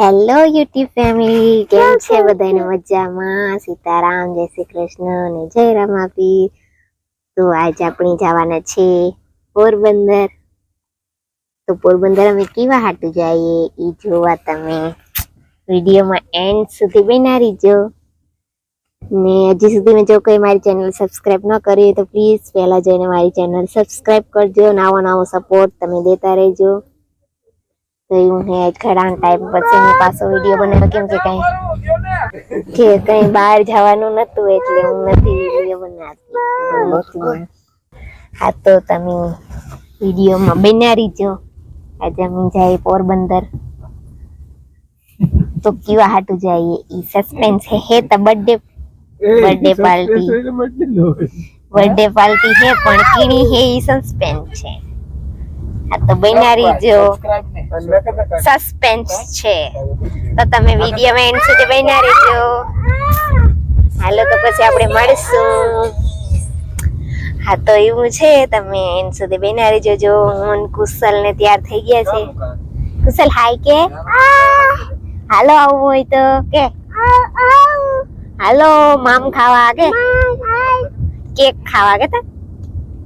Hello YouTube family, કેમ છે બધાને? મજામાં? સીતારામ, જય શ્રી કૃષ્ણ અને જય રામાપીર. તો આજે આપણે જવાના છે પોરબંદર. તો પોરબંદર અમે કેવા હાટું જઈએ એ જોવા તમે વિડીયોમાં એન્ડ સુધી બના રહીજો. ને હજી સુધી મેં જો કોઈ મારી ચેનલ સબસ્ક્રાઇબ ન કરી હોય તો પ્લીઝ પહેલા જઈને મારી ચેનલ સબસ્ક્રાઇબ કરજો. નવો સપોર્ટ તમે દેતા રહેજો. તો હું ઘણા ટાઈમ પછી એની પાછો વિડીયો બનાવ્યો, કેમ કે કઈ બહાર જવાનું નતું એટલે હું નથી વિડીયો બનાવતી. હા તો તમે વિડીયોમાં બન્યા રહીજો. આજે અમે જઈએ પોરબંદર. તો કેવા હાટું જઈએ ઈ સસ્પેન્સ હે. તો બર્થડે પાર્ટી છે પણ કીણી હે ઈ સસ્પેન્સ છે. આ તો બન્યા રહીજો, સસ્પેન્સ છે. તો તમે વિડીયોમાં એન્ડ સુધી બન્યા રહીજો. હાલો તો પછી આપણે મળશું. હા તો એવું છે, તમે એન્ડ સુધી બન્યા રહીજો. જો હું કુશલ ને તૈયાર થઈ ગયા છે. કુશલ હાય કે હાલો આવું હોય તો કે હાલો મામ ખાવા કે કેક ખાવા કે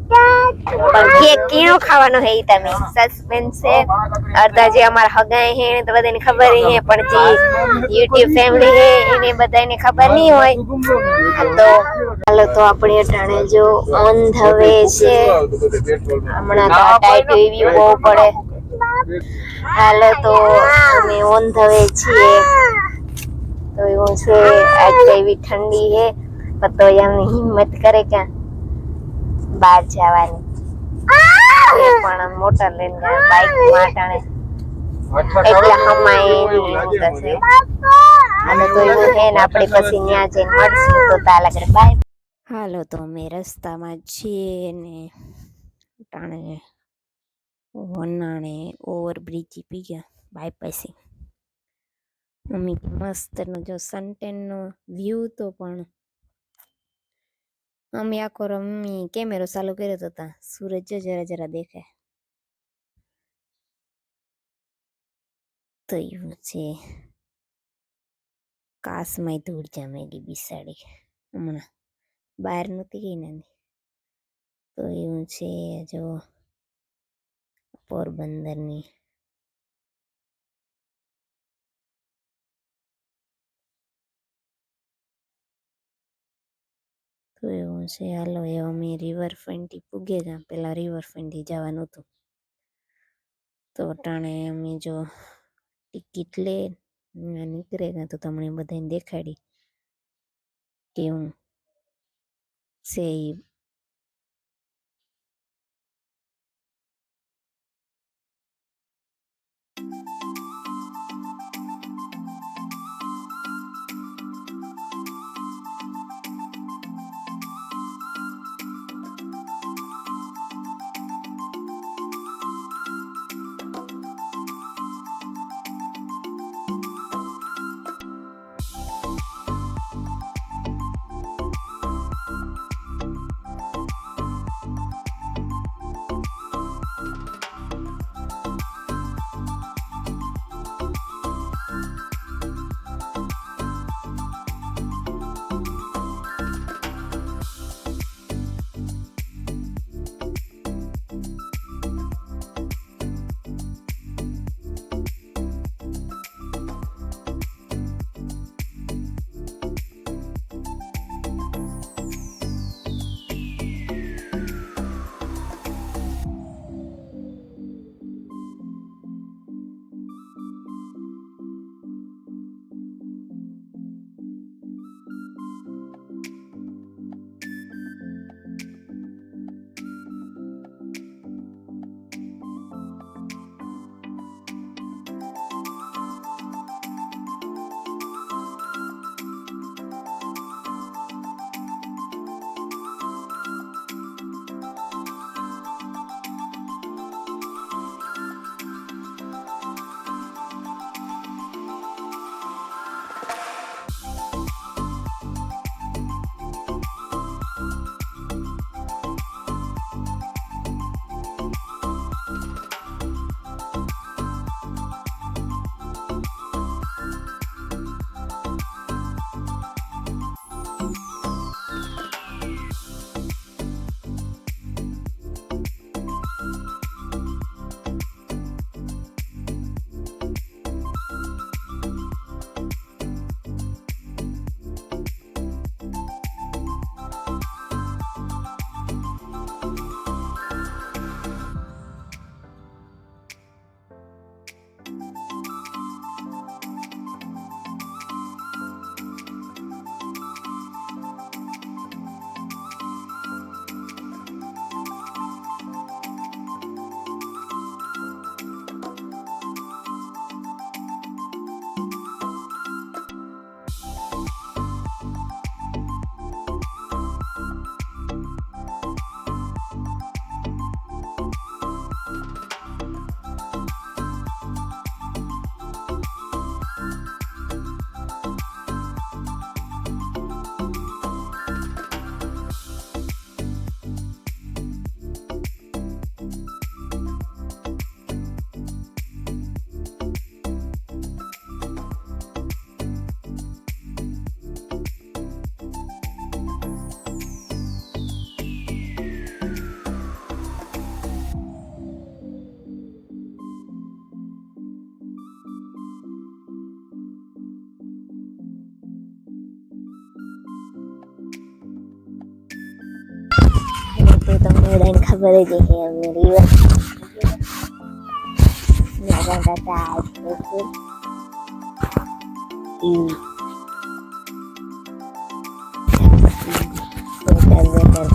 પણ કેક કેનો ખાવાનો હે તમે સસ્પેન્સ છે. અડધા જે અમાર હગાઈ હે તો બધાને ખબર હે, પણ જે યુટ્યુબ ફેમિલી હે એને બધાને ખબર નહીં હોય. તો હાલો તો આપણે અટાણે જો ઓન ધ વે છે. હમણાં તો ટાઈટ એવી બહુ પડે. હાલો તો અમે ઓન ધ વે છીએ. તો એવું છે, આજ એવી ઠંડી હે તો એમની હિંમત કરે ક્યાં બહાર જવાની. પણ મોટર લઈને બાઈક માટાણે એટલે હમાય થશે. અને તો એવું છે ને, આપણે પછી ત્યાં જઈને મળશું. તો તાલા બાય. હાલો તો અમે રસ્તામાં છીએ ને ટાણે વનાણે ઓવરબ્રિજ પી ગયા બાયપાસી. મમ્મી મસ્ત નો જો સનટેન નો વ્યૂ તો પણ અમે આખો મમ્મી કેમેરો ચાલુ કર્યો તો તા સૂરજ જરા જરા દેખાય. તો એવું છે, કાસમાં ધૂળ જામેલી બિસાડી હમણાં બહાર નહોતી ગઈ ને. તો એવું છે, જો પોરબંદરની તો એવું છે. હાલો એ અમે રિવરફ્રન્ટથી પૂગે ગયા. પેલા રિવરફ્રન્ટથી જવાનું હતું. તો ટાણે અમે જો ટિકિટ લે નીકળે ગયા તો તમને બધાને દેખાડી કેવું છે. તમને બધાને ખબર જ છે અમે રીવર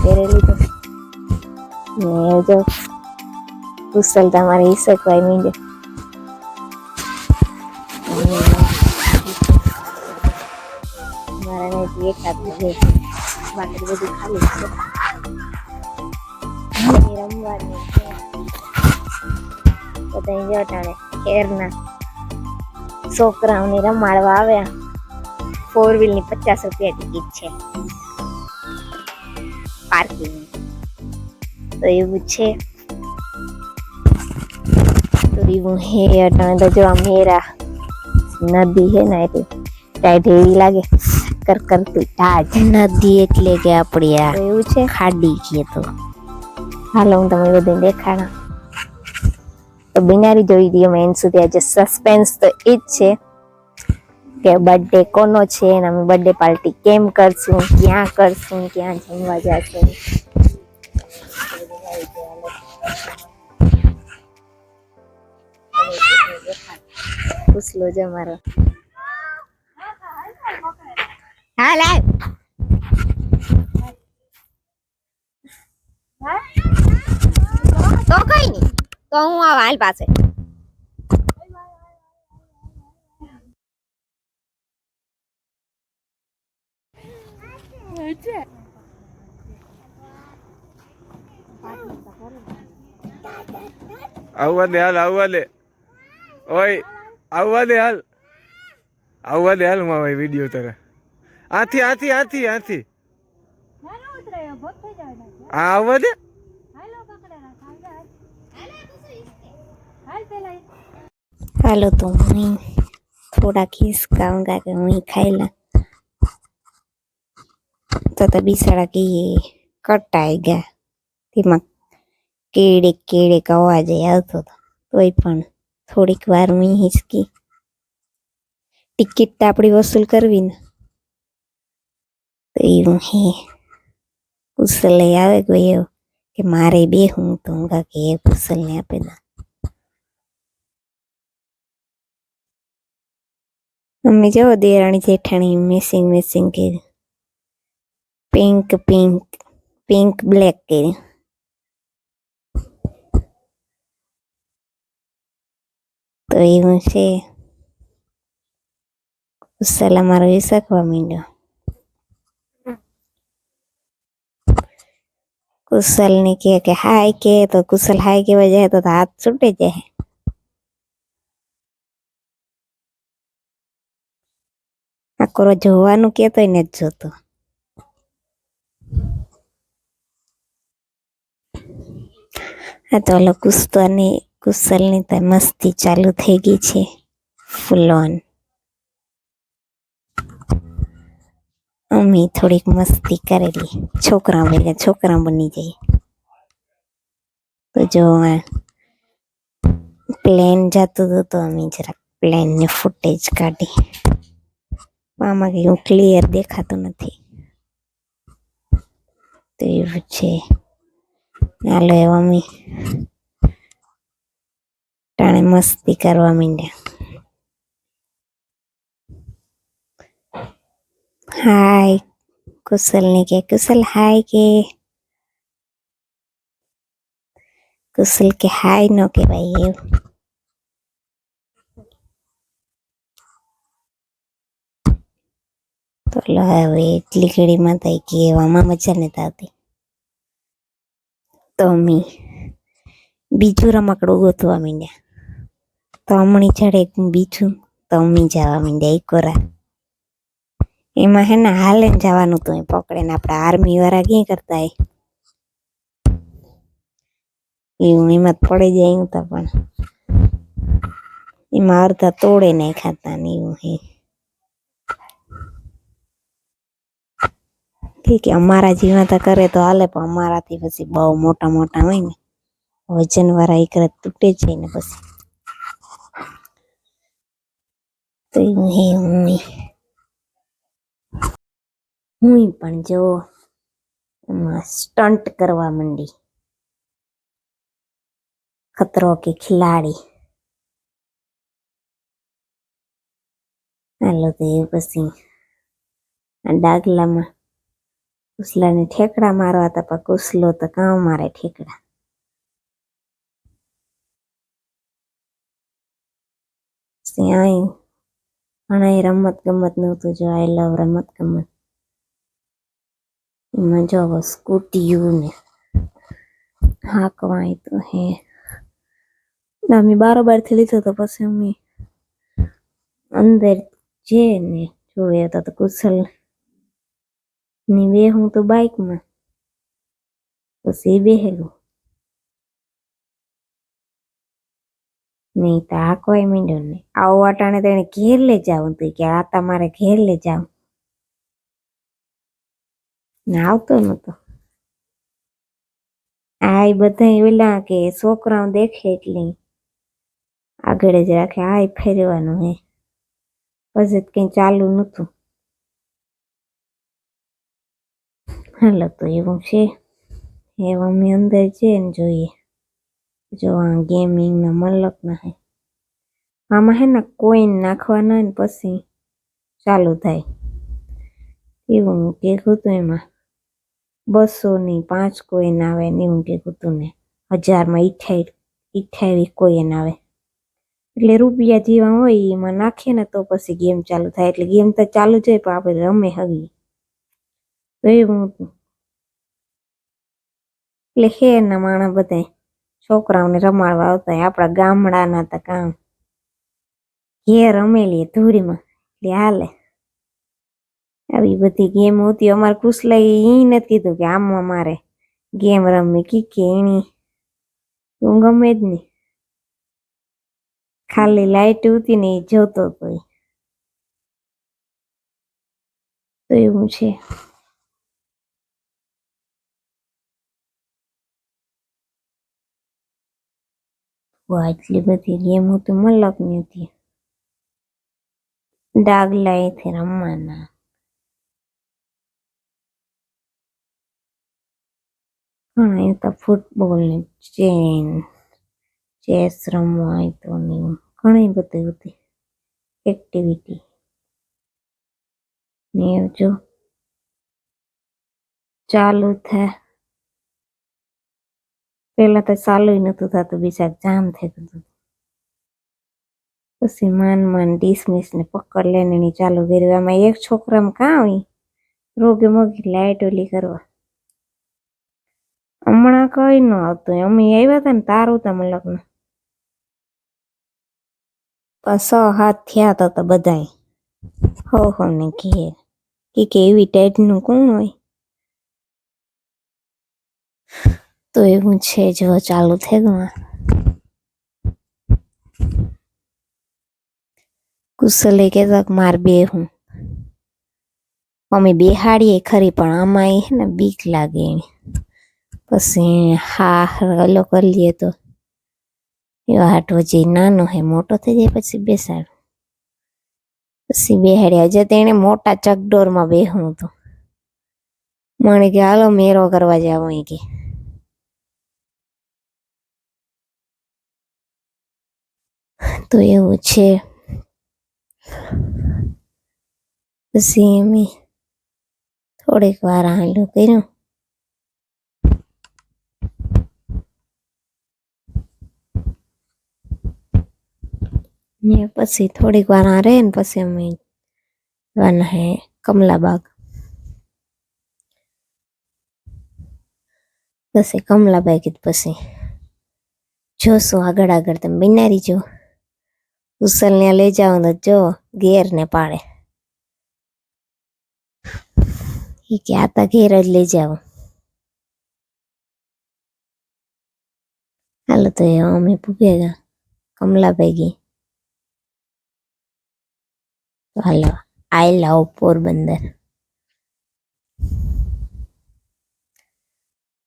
પહેરેલી તો કુશલ તમારે ઈસકવાય મીંડે મારા એક હાથ બાકી બધું ખાલી છે રમવાની બધા જટાણે ખેરના છોકરાઓને રમાડવા આવ્યા 4 વ્હીલ ની 50 રૂપિયા ટિકિટ છે પાર્કિંગ તો એવું છે તો એવું હે અટાણે તો જો મેરા નદી હે ને એટલે ટાઈટ એવી લાગે કરતી ટાટ નદી એટલે કે આપણી આ એવું છે ખાડી કે તો હાલો હું તમને બધું દેખાડા તો બિનારી જોઈ દઈએ મેં એન સુધી આજે સસ્પેન્સ તો એ જ છે કે બર્થડે કોનો છે અને અમે બર્થડે પાર્ટી કેમ કરશું ક્યાં જમવા જશું પૂછલો જ અમારો હા લાવ તો કઈ નઈ તો હું આવા હાલ પાસે આવવા દે હાલ આવવા દે ઓય આવવા દે હાલ આવવા દે હાલ માવા વિડીયો તારે આથી આથી આથી આથી આ આવવા દે હાલો તો હું થોડા ખિસકાऊंगा કે હું ખાઈલા તો બિસાડા કે કટાઈ ગયા તેમાં કેડે અવાજ આવતો હતો તોય પણ થોડીક વાર હું હિસકી ટિકિટ તો આપણી વસૂલ કરવી ને તો એવું હે કુશલે આવે ગયો કે મારે બે હું તો હું કે એ કુશલને આપે દઉં અમે જો દેરાણી જેઠાણી મેસિંગ કર્યું પિંક બ્લેક કર્યું તો એવું છે કુશલ અમારો વિસકવા માંડ્યો કુશલ ને કે હાય કે તો કુશલ હાય કેવા જાય તો હાથ છૂટે જાય આકોરો જોવાનું કેતો ને જ જોતો હા તો ઓલો કુશલની તો મસ્તી ચાલુ થઈ ગઈ છે ફૂલ ઓન અમે થોડીક મસ્તી કરેલી છોકરા બની જાય તો જો પ્લેન જતું હતું તો અમે જરાક પ્લેનને ફૂટેજ કાઢી આમાં કઈ ક્લિયર દેખાતું નથી તો એવું છે હાલો એવા અમે ટાણે મસ્તી કરવા માંડ્યા હાય કુશલને કે કુશલ હાય કે કુશલ કે હાય નો કે ભાઈ એવું તો હવે એટલી ઘડીમાં થાય કે એવામાં મજા નથી આવતી તો અમે બીજું રમકડું ગોતવા માંડ્યા તો હમણી ચડે બીજું તો અમે જવા માંડ્યા એકોરા એમાં હે ને હાલે જવાનું તો પકડે ને આપડા આર્મી વાળા ક્યાં કરતા એવું એમાં પડી જાય તો પણ એમાં અડધા તોડે નહીં ખાતા ને એવું હે કે અમારા જેવા તો કરે તો હાલે પણ અમારાથી પછી બહુ મોટા હોય ને વજન વાળા એક તૂટે જાય ને પછી તો એવું હે હું પણ જો એમાં સ્ટન્ટ કરવા માંડી ખતરો કે ખિલાડી. હાલો તો એ પછી આ ડાગલામાં કુસલાને ઠેકડા મારવા હતા, પણ કુસલો તો કાં મારે ઠેકડા. ત્યાં ઘણા રમત ગમત નહોતું, જો આઈ લવ રમત ગમત. એમાં જો સ્કૂટીયું ને હાંકવાય તો હે. અમે બારોબારથી લીધો તો પછી અમે અંદર જે ને જોયે તો કુશલ ની બે હું તો બાઇકમાં, પછી બેહેલું નહીં તો હાંકવાય માંડ્યો ને. આવો વાટાણે તેને ઘેર લઈ જાવ તો કે આ તમારે ઘેર લઈ જાવ ને આવતો નતો. આ બધા એલા કે છોકરાઓ દેખે એટલે આગળ જ રાખે, આ ફેરવાનું હે. પછી કઈ ચાલુ નતું. હાલો તો એવું છે. એવા અમે અંદર જઈને જોઈએ. જો આ ગેમિંગ ના મલક ના હે. આમાં હે ને કોઈન નાખવાના ને પછી ચાલુ થાય એવું કેવું હતું. એમાં 200 ની 5 કોઈન આવે ને એવું કેવું હતું ને 1000 માં 28 કોઈન આવે. એટલે રૂપિયા જેવા હોય એમાં નાખીએ ને તો પછી ગેમ ચાલુ થાય. એટલે ગેમ તો ચાલુ જ હોય પણ આપણે રમે હગી તો એવું હતું. એટલે શહેરના માણસ બધા છોકરાઓને રમાડવા આવતા. આપણા ગામડાના હતા કામ ઘેર રમેલી ધૂળીમાં એટલે હાલે. આવી બધી ગેમ હતી. અમારે કુશલાઈ ઈ નથી કીધું કે આમાં મારે ગેમ રમવી કે એની હું ગમે જ નહીં. ખાલી લાઈટ હતી ને એ જોતો હતો. તો એવું છે. આટલી બધી ગેમ તો મલક ની હતી. ડાગલા એથી રમવાના. ઘણા તો ફૂટબોલ ને ચેસ રમવા હોય તો ઘણી બધી હતી એક્ટિવિટી ને જો ચાલુ થાય. પેલા તો ચાલુ નતું થતું, બીજા જામ થઈ ગયું. પછી માન ડિસમિસ ને પકડ લઈને ની ચાલુ કર્યું. આમાં એક છોકરામાં કાં આવી રોગે મોગી લાઈટ ઓલી કરવા. હમણાં કઈ ન આવતું. અમે આવ્યા હતા ને તારું તમે લગ્ન 6-7 થયા તો બધાય હો ને ઘેર કે એવી ટાઈટ નું કોણ હોય. તો એવું છે. જો ચાલુ થઈ ગયું. કુશલે કહેતા માર બે હું અમે બેહાડીએ ખરી પણ આમાં હે ને બીક લાગે. પછી હલો કરી લઈએ તો એવા હાટવો જે નાનો હે મોટો થઈ જાય પછી બેસાડ. પછી બેહાડ્યા. આજે તેને મોટા ચકડોરમાં બેહું હતું. મને કે હાલો મેરો કરવા જાવ કે તો એવું છે. પછી અમે થોડીક વાર હાલું કર્યું. ને પછી થોડીક વાર આ રહે ને પછી અમે જવાના હે કમલાબાગ. પછી કમલાબાગ પછી જોશું આગળ તમે બિનારી જો. કુશલ ને લઈ જાવ તો જો ઘેર ને પાડે કે આતા ઘેર જ લઈ જાવ. હાલો તો અમે પૂગેગા કમલાભાઈ. હાલો આઈ લવ પોરબંદર.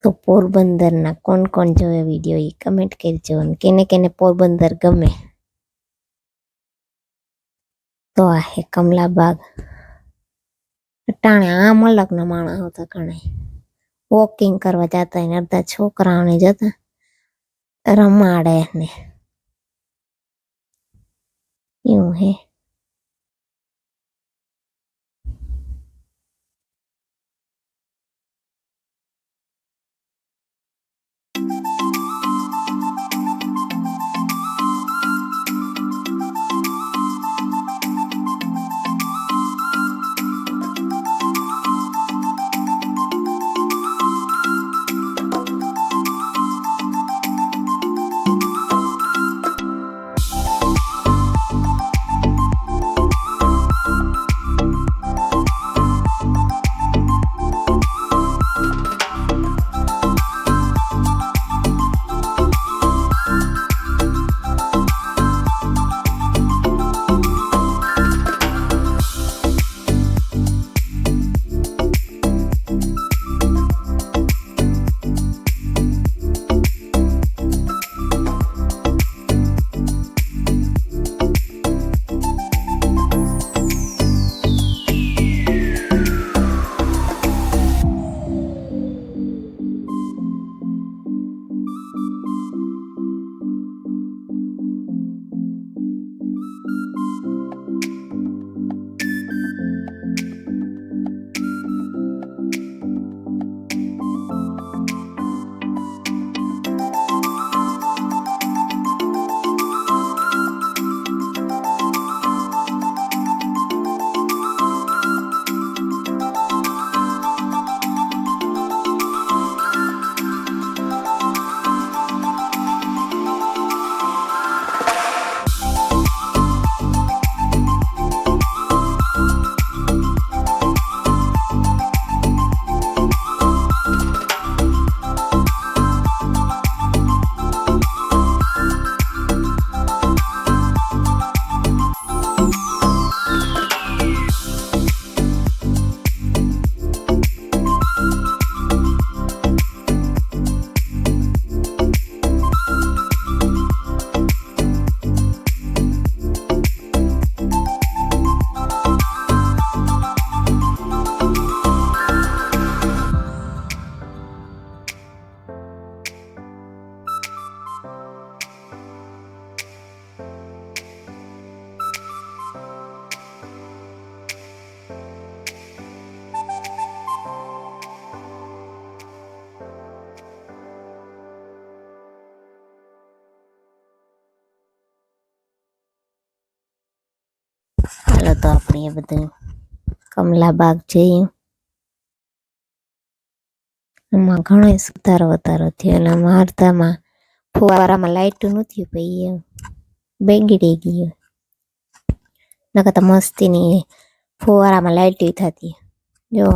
તો પોરબંદરના કોણ જોવે વિડીયો એ કમેન્ટ કરજો. કેને કેને પોરબંદર ગમે તો આ હે કમલાબાગ. ટાણે આમ અલગના માણસ હતા. ઘણા વોકિંગ કરવા જતા. અડધા છોકરાઓને જતા રમાડે ને એવું હે. હાલો તો આપણે એ બધું કમલાબાગ જઈએ. એમાં ઘણો સુધારો વધારો થયો. અને મારતામાં ફુવારામાં લાઇટું નથી પછી બેગડી ગયું. નકર તો મસ્તીની ફુવારામાં લાઇટું થતી. જો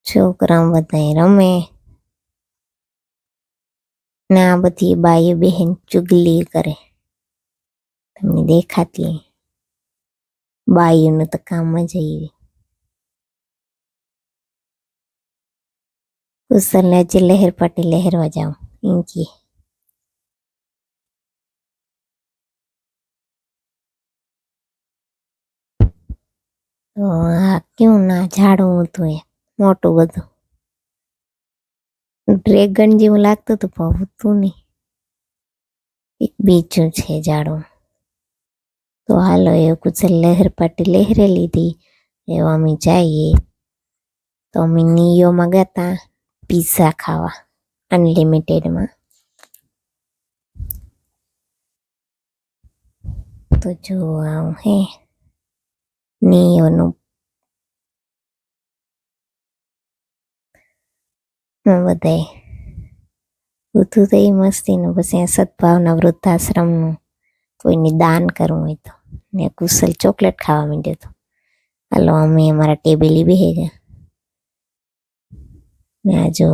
છોકરા બધા રમે ને આ બધી બાઈ બહેન ચુગલી કરે. તમને દેખાતી બાઈઓનું તો કામ જ એવી. કુશલને હજી લહેર પાટી લહેરવા જાઉં ઇંકી. તો આ કેવું ના ઝાડું હતું એ મોટું બધું ડ્રેગન જેવું લાગતું હતું પણ હતું નહીં. એક બીજું છે ઝાડું. તો હાલો એ કુશલ લહેર પાટી લહેરે લીધી. એવા અમે જઈએ તો અમે નિયોમાં ગયા પિઝા ખાવા અનલિમિટેડમાં. તો જો આવું હે નિયોનું બધાય બધું તો એ મસ્તીનું. પછી સદભાવના વૃદ્ધાશ્રમનું કોઈને દાન કરવું હોય તો. ને કુશલ ચોકલેટ ખાવા માંડ્યો હતો. હાલો અમે અમારા ટેબલી બેસી ગયા. ને આ જો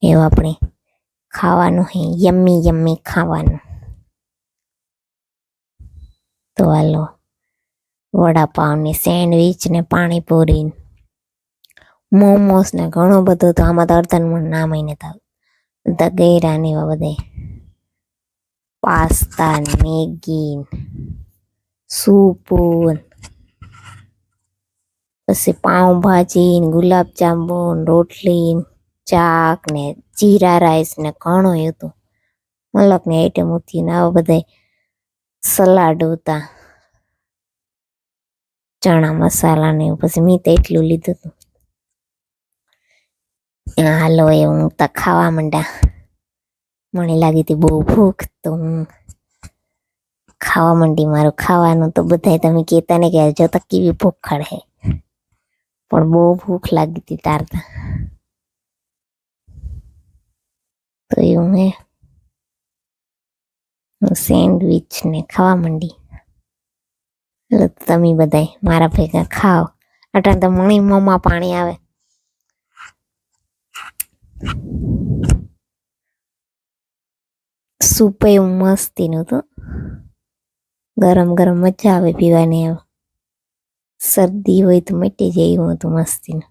એવું આપણે ખાવાનું હે યમ્મી યમ્મી ખાવાનું. તો હાલો વડાપાવ ને સેન્ડવીચ ને પાણીપુરી મોમોસ ને ઘણું બધું. તો આમાં તો અડધાનું નામ ને થાવ બધા ગેરા ને એવા બધા પાસ્તા મેગી સૂપ પછી પાઉંભાજી ગુલાબ જાંબુ રોટલી ચાક ને જીરા રાઈસ ને ઘણું હતું. મલકની આઈટમ હતી ને આવા બધા સલાડ હતા, ચણા મસાલા ને એવું. પછી મેં તો એટલું લીધું હતું. હાલો એ હું તો ખાવા માંડ્યા. મને લાગી હતી બહુ ભૂખ તો હું ખાવા માંડી. મારું ખાવાનું તો બધા તમે કહેતા ને કે જો તો કેવી ભૂખ હે, પણ બહુ ભૂખ લાગી હતી તારતા. તો એવું હે, હું સેન્ડવીચ ને ખાવા માંડી. એટલે તમે બધા મારા ભેગા ખાઓ. અટાણ તો મણી મોંમાં પાણી આવે. સૂપ એવું મસ્તીનું હતું, ગરમ ગરમ મજા આવે પીવાની. આવે શરદી હોય તો મટી જાય એવું હતું મસ્તીનું.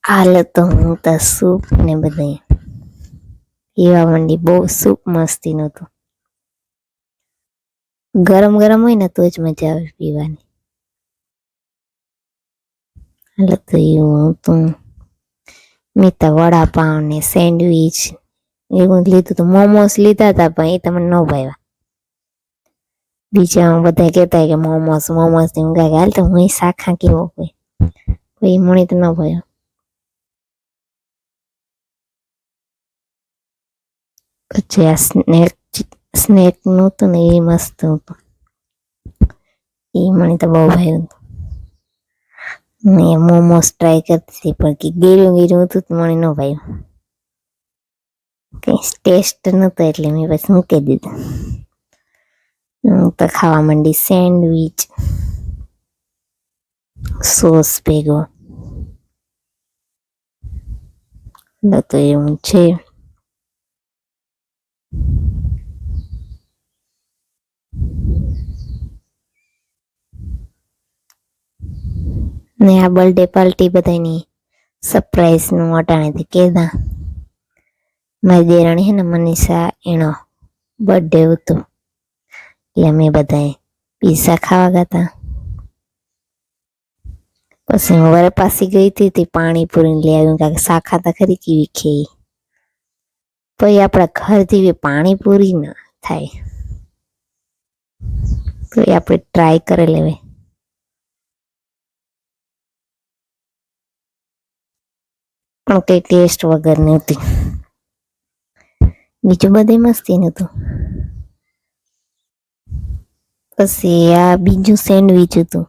હાલ તો હું તો સૂપ ને બધે પીવા માંડી. બહુ સૂપ મસ્તીનું હતું. ગરમ ગરમ હોય ને તો જ મજા આવે પીવાની. હાલ તો એવું હતું. મેં તો વડાપાઉં ને સેન્ડવીચ એવું લીધું હતું. મોમોસ લીધા હતા પણ એ તમને ન ભાવ્યા. બીજા બધા કહેતા કે મોમોસ મોમોસ ને હું કાંઈ હાલ તો હું શાખા કેવો કોઈ મને તો ન ભાવ્યો. પછી આ સ્નેક નું હતું ને એ મસ્ત હતું. એ મને તો બહુ ભાવ્યું હતું. મેં મોમોસ ટ્રાય કરતી પણ કે ગેરું ગેરું હતું તો મને ન ભાવ્યું. કઈ ટેસ્ટ નતો એટલે મેં બસ મૂકી દીધું. હું તો ખાવા માંડી સેન્ડવીચ સોસ ભેગો. તો એવું છે. ને આ બર્થડે પાર્ટી બધાની સરપ્રાઈઝ નું અટાણેથી કહેતા. મારી દેરાણી હે ને મનીષા એનો બર્થડે હતો એટલે અમે બધાએ પીઝા ખાવા ગયા હતા. પછી હું વરે પાછી ગઈ હતી તે પાણીપુરી લઈ આવ્યું કારણ કે શાખા તા ખરી કેવી ખેઈ. પછી આપણા ઘર જેવી પાણીપુરી ના થાય, તો એ આપણે ટ્રાય કરી લેવે. પણ કઈ ટેસ્ટ વગર નહોતી. બીજું બધે મસ્તી નહોતું. પછી આ બીજું સેન્ડવીચ હતું,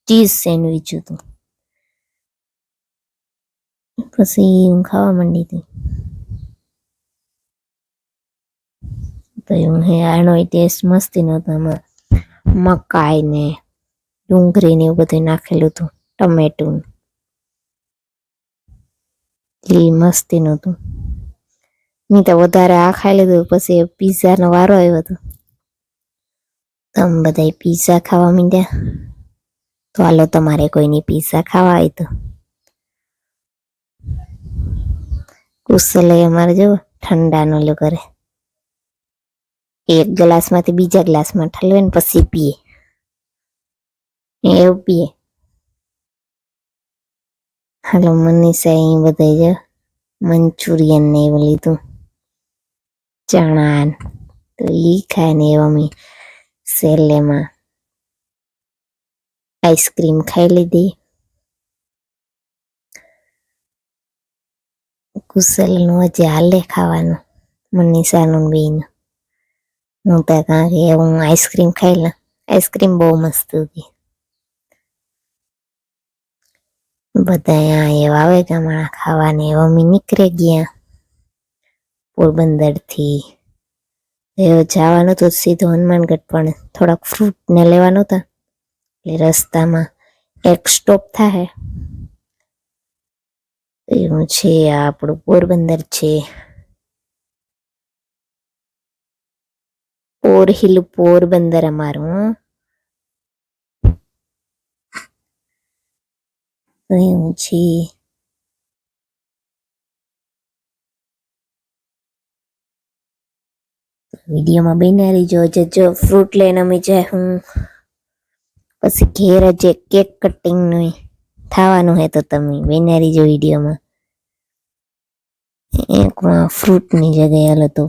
ચીઝ સેન્ડવીચ હતું. પછી હું ખાવા માંડી હતી. તો હું આનો ટેસ્ટ મસ્તી નહોતો. આમાં મકાઈ ને ડુંગળી ને એવું બધું નાખેલું હતું, ટમેટું. એ મસ્તી નહોતું. મેં તો વધારે આ ખાઈ લીધું. પછી પીઝાનો વારો આવ્યો હતો. તમે બધા પીઝા ખાવા માંડ્યા. તો હાલો તમારે કોઈની પીઝા ખાવા હોય તો. કુશલે અમારે જો ઠંડાનો લો કરે, એક ગ્લાસમાંથી બીજા ગ્લાસમાં ઠલવે ને પછી પીએ, એવું પીએ. હાલો મનીષા અહીં બધા જો મંચુરિયન ને એવું લીધું, ચણા તો એ ખાય ને એવા મેં સેલેમાં આઈસ્ક્રીમ ખાઈ લીધી. કુશલનું હજી હાલે ખાવાનું, મનીષાનું બેન. હું તો કાં કે હું આઈસ્ક્રીમ ખાઈ લે. આઈસ્ક્રીમ બહુ મસ્ત હતી. બધા અહીંયા એવા આવે ગામડા ખાવાને એવા અમે નીકળી ગયા પોરબંદરથી. એવો જવાનું તો સીધો હનુમાનગઢ, પણ થોડાક ફ્રૂટ ને લેવાનું હતા એટલે રસ્તામાં એક સ્ટોપ થાય. એવું છે આ આપણું પોરબંદર છે. પોરહિલ પોરબંદર અમારું. એવું છે. વિડીયોમાં બેનારી જો ફ્રૂટ લઈને અમે જાય. હું પછી ઘેર જે કેક કટિંગ નું થવાનું હે તો તમે બેનારી જો વિડીયોમાં. એકમાં ફ્રૂટની જગ્યાએ હાલો તો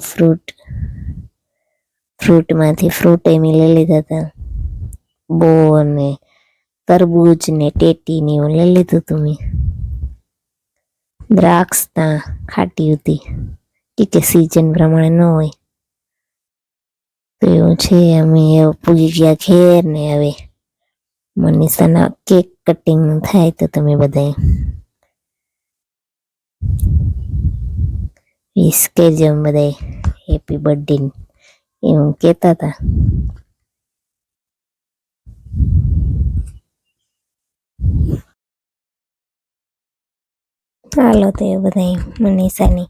ફ્રૂટમાંથી ફ્રૂટ એમ લઈ લીધા હતા. બો અને તરબૂચ ને ટેટી ને એવું લઈ લીધું હતું મેં. દ્રાક્ષ ત્યાં ખાટી હતી કે સીઝન પ્રમાણે ન હોય તો એવું છે. અમે પૂજી ગયા ઘેર ને હવે મનીષાના કેક કટિંગ થાય તો તમે બધા વિશ કરજો. બધા હેપી બર્થડે એવું કહેતા હતા. ચાલો તો એ બધા મનીષાની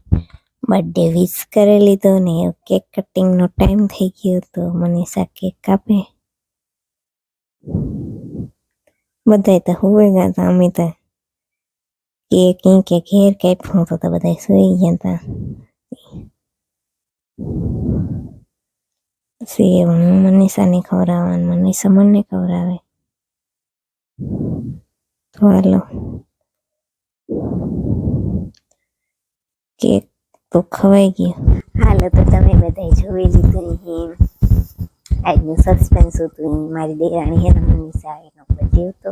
બર્થડે વિશ કરી લીધો ને કેક કટિંગનો ટાઈમ થઈ ગયો તો મનીષા કેક કાપે. બધા તો હુવે ગયા હતા. અમે તો કેક ઘેર કાપ્યું તો બધા સુઈ ગયા હતા. પછી હું મનીષાને ખવડાવવાનું, મનીષા મને ખવડાવે. તો હાલો કેક તો ખવાઈ ગયો. હાલો તો તમે બધા જોઈ લીધું. આજનું સસ્પેન્સ હતું. મારી દેરાણી હે ને મનીષા એનો બર્થડે હતો.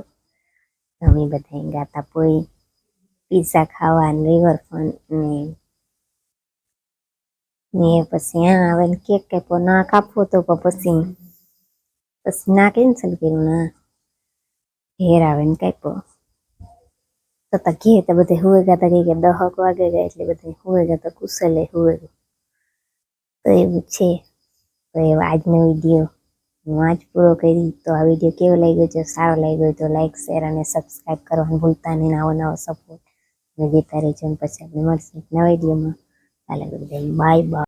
અમે બધા ગાતા પોઈ પીઝા ખાવા ને રિવરફ્રન્ટ ને પછી હા આવે ને કેક કાપ્યો. ના કાપવો તો પછી ના કેન્સલ કર્યું. ના ઘેર આવે ને કાપ્યો. તો ઘેર તો બધા હુવે ગયા હતા. કે 10 વાગે ગયા એટલે બધા હુવે ગયા હતા. કુશલે હુવે. તો એવું છે. તો એવો આજનો વિડીયો હું આજ પૂરો કરી. તો આ વિડીયો કેવો લાગ્યો? જો સારો લાગ્યો તો લાઈક શેર અને સબસ્ક્રાઈબ કરવાનું ભૂલતા નહીં. નવો સપોર્ટ દેતા રહેજો. પછી આપણે મળશું નવા વિડીયોમાં. Bye bye.